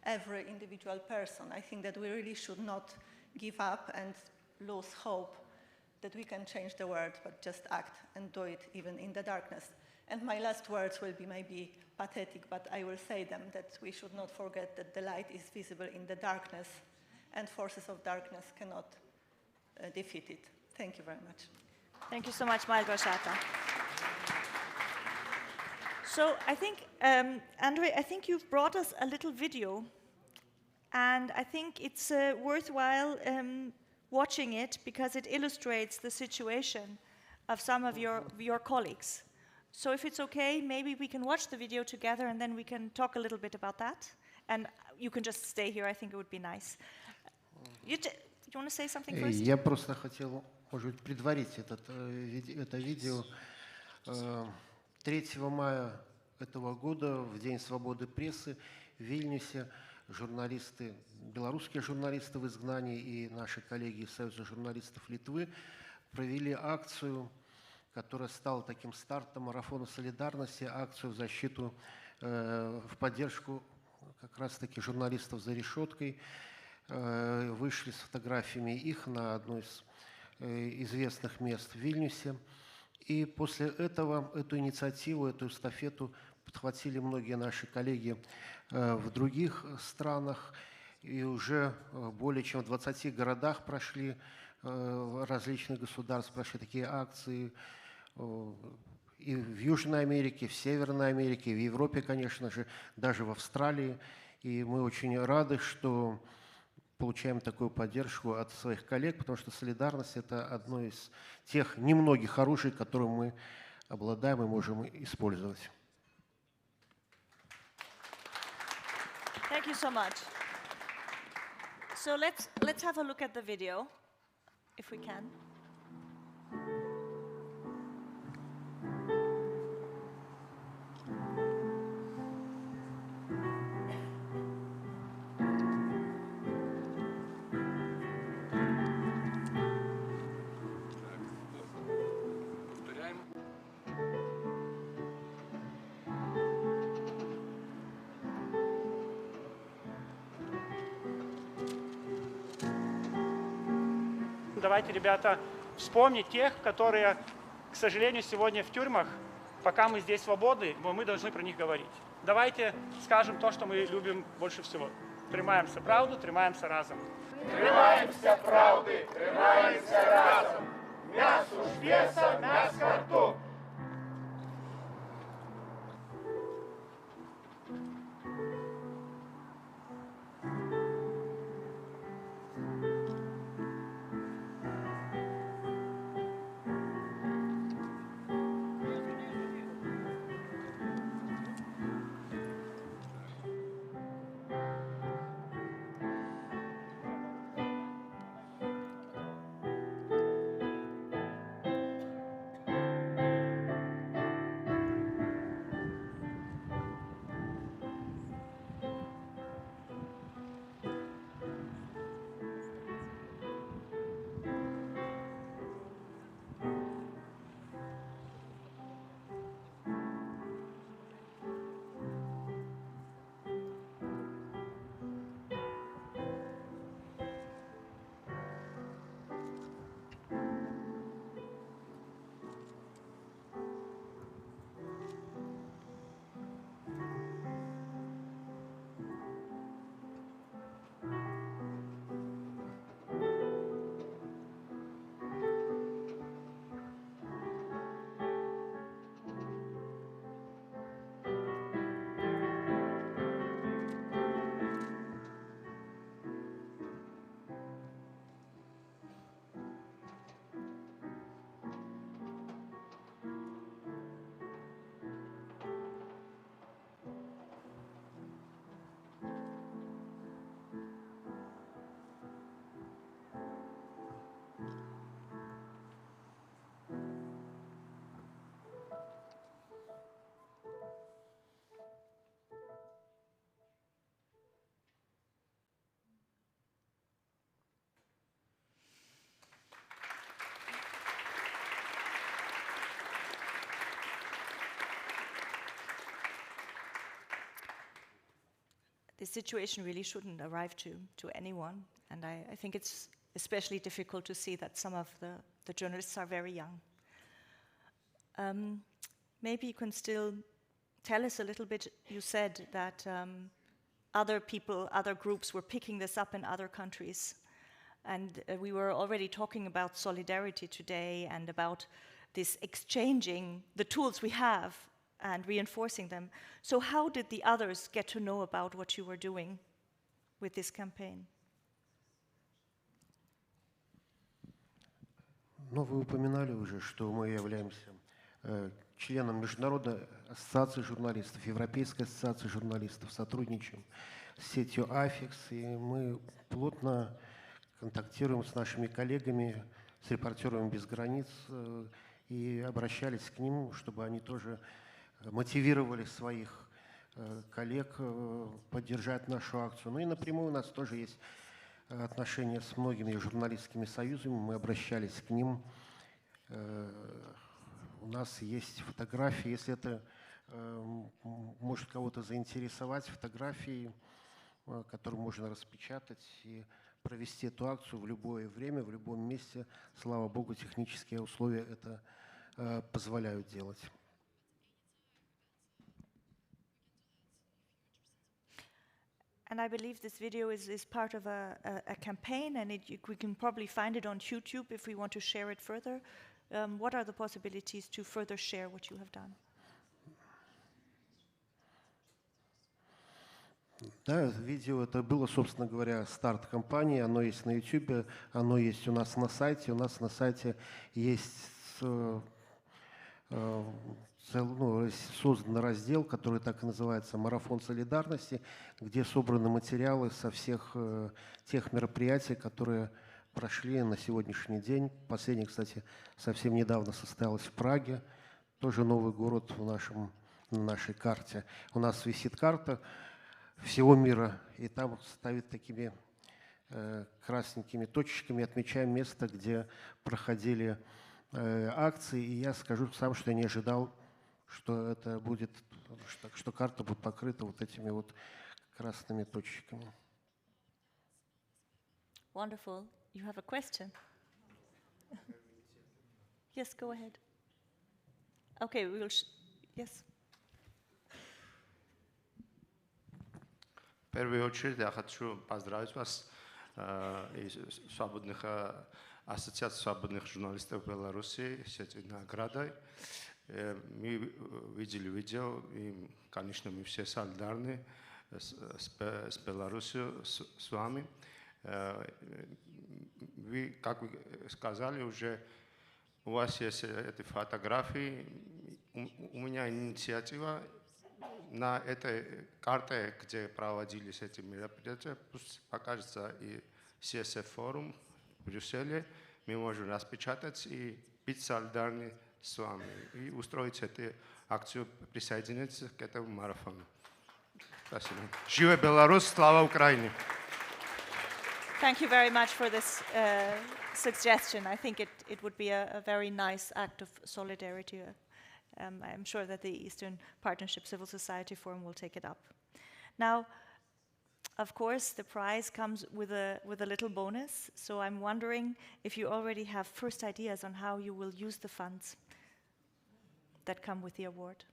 every individual person. I think that we really should not give up and lose hope that we can change the world, but just act and do it even in the darkness. And my last words will be maybe pathetic, but I will say them, that we should not forget that the light is visible in the darkness, and forces of darkness cannot defeat it. Thank you very much. Thank you so much, Malgorzata. So I think, Andre, I think you've brought us a little video, and I think it's worthwhile watching it, because it illustrates the situation of some of your colleagues. So if it's okay, maybe we can watch the video together, and then we can talk a little bit about that. And you can just stay here, I think it would be nice. You want to say something first? Я просто хотел, может быть, предварить это видео. 3 мая этого года, в День свободы прессы, в Вильнюсе журналисты, белорусские журналисты в изгнании и наши коллеги из Союза журналистов Литвы провели акцию, которая стала таким стартом марафона солидарности, акцию в защиту, в поддержку как раз-таки журналистов за решеткой. Вышли с фотографиями их на одно из известных мест в Вильнюсе. И после этого эту инициативу, эту эстафету подхватили многие наши коллеги в других странах. И уже более чем в 20 городах прошли, различных государств прошли такие акции. И в Южной Америке, в Северной Америке, в Европе, конечно же, даже в Австралии. И мы очень рады, что получаем такую поддержку от своих коллег, потому что солидарность – это одно из тех немногих оружий, которым мы обладаем и можем использовать. Thank you so much. So let's have a look at the video, if we can. Давайте, ребята, вспомнить тех, которые, к сожалению, сегодня в тюрьмах. Пока мы здесь свободны, мы должны про них говорить. Давайте скажем то, что мы любим больше всего. Тримаємося правду, тримаємося разом. Тримаємося правди, тримаємося разом. М'ясо ж веса, м'ясо рту. This situation really shouldn't arrive to anyone, and I think it's especially difficult to see that some of the journalists are very young. Maybe you can still tell us a little bit. You said that other people, other groups were picking this up in other countries, and we were already talking about solidarity today and about this exchanging the tools we have and reinforcing them. So how did the others get to know about what you were doing with this campaign? Ну, вы упоминали уже, что мы являемся членом Международной ассоциации журналистов, Европейской ассоциации журналистов, сотрудничаем с сетью AFIX, и мы плотно контактируем с нашими коллегами, с «Репортерами без границ», и обращались к ним, чтобы они тоже мотивировали своих коллег поддержать нашу акцию. Ну и напрямую у нас тоже есть отношения с многими журналистскими союзами. Мы обращались к ним. У нас есть фотографии, если это может кого-то заинтересовать, фотографии, которые можно распечатать и провести эту акцию в любое время, в любом месте. Слава Богу, технические условия это позволяют делать. And I believe this video is part of a campaign, and we can probably find it on YouTube if we want to share it further. What are the possibilities to further share what you have done? Да, видео это было, собственно говоря, старт кампании. Оно есть на YouTube, оно есть у нас на сайте. У нас на сайте есть создан раздел, который так и называется «Марафон солидарности», где собраны материалы со всех тех мероприятий, которые прошли на сегодняшний день. Последний, кстати, совсем недавно состоялось в Праге, тоже новый город на нашей карте. У нас висит карта всего мира, и там ставит такими красненькими точечками, отмечаем место, где проходили акции. И я скажу сам, что я не ожидал, что это будет, что карта будет покрыта вот этими вот красными точечками. Wonderful. You have a question? Yes, go ahead. Okay, we will. Yes. В первую очередь я хочу поздравить вас из Ассоциации свободных журналистов Беларуси с этой наградой. Мы видели видео, и, конечно, мы все солидарны с Беларусью, с вами. Вы, как вы сказали уже, у вас есть эти фотографии. У меня инициатива на этой карте, где проводились эти мероприятия, пусть покажется и CSF форум в Брюсселе. Мы можем распечатать и быть солидарны с вами и устроить эту акцию, присоединиться к этому марафону. Спасибо. Живе Беларусь, слава Украине! Thank you very much for this suggestion. I think it would be a very nice act of solidarity. I'm sure that the Eastern Partnership Civil Society Forum will take it up. Now, of course, the prize comes with a little bonus. So I'm wondering if you already have first ideas on how you will use the funds that come with the award.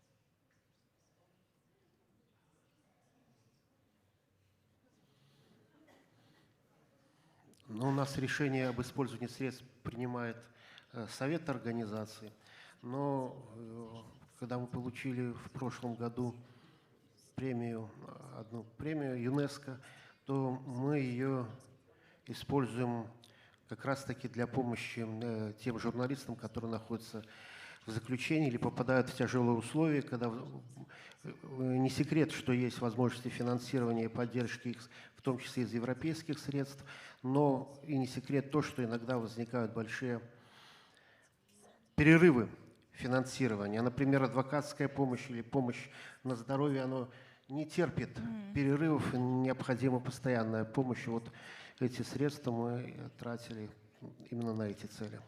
Но у нас решение об использовании средств принимает Совет организации. Но когда мы получили в прошлом году одну премию ЮНЕСКО, то мы ее используем как раз-таки для помощи тем журналистам, которые находятся в заключении или попадают в тяжелые условия, когда не секрет, что есть возможности финансирования и поддержки их, в том числе из европейских средств, но и не секрет то, что иногда возникают большие перерывы финансирования. Например, адвокатская помощь или помощь на здоровье, оно не терпит перерывов, необходима постоянная помощь. И вот эти средства мы тратили именно на эти цели.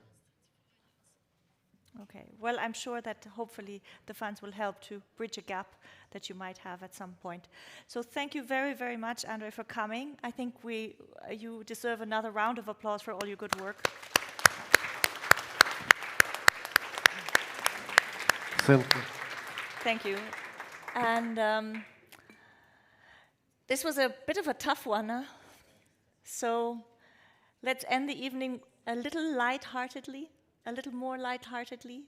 Okay. Well, I'm sure that hopefully the funds will help to bridge a gap that you might have at some point. So thank you very, very much, Andrei, for coming. I think you deserve another round of applause for all your good work. Thank you. Thank you. And this was a bit of a tough one. Huh? So let's end the evening a little lightheartedly. A little more lightheartedly,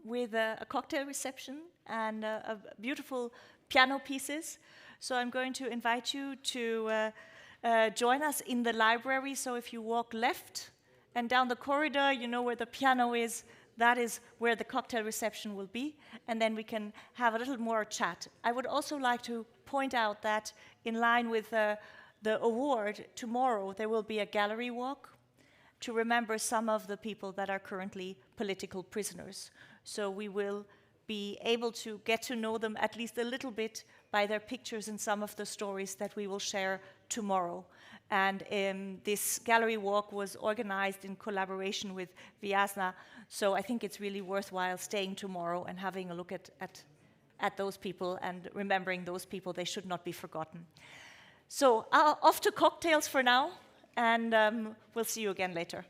with a cocktail reception and beautiful piano pieces. So I'm going to invite you to join us in the library. So if you walk left and down the corridor, you know where the piano is. That is where the cocktail reception will be. And then we can have a little more chat. I would also like to point out that in line with the award, tomorrow there will be a gallery walk to remember some of the people that are currently political prisoners. So we will be able to get to know them at least a little bit by their pictures and some of the stories that we will share tomorrow. And this gallery walk was organized in collaboration with Viasna, so I think it's really worthwhile staying tomorrow and having a look at those people and remembering those people. They should not be forgotten. So off to cocktails for now, and we'll see you again later.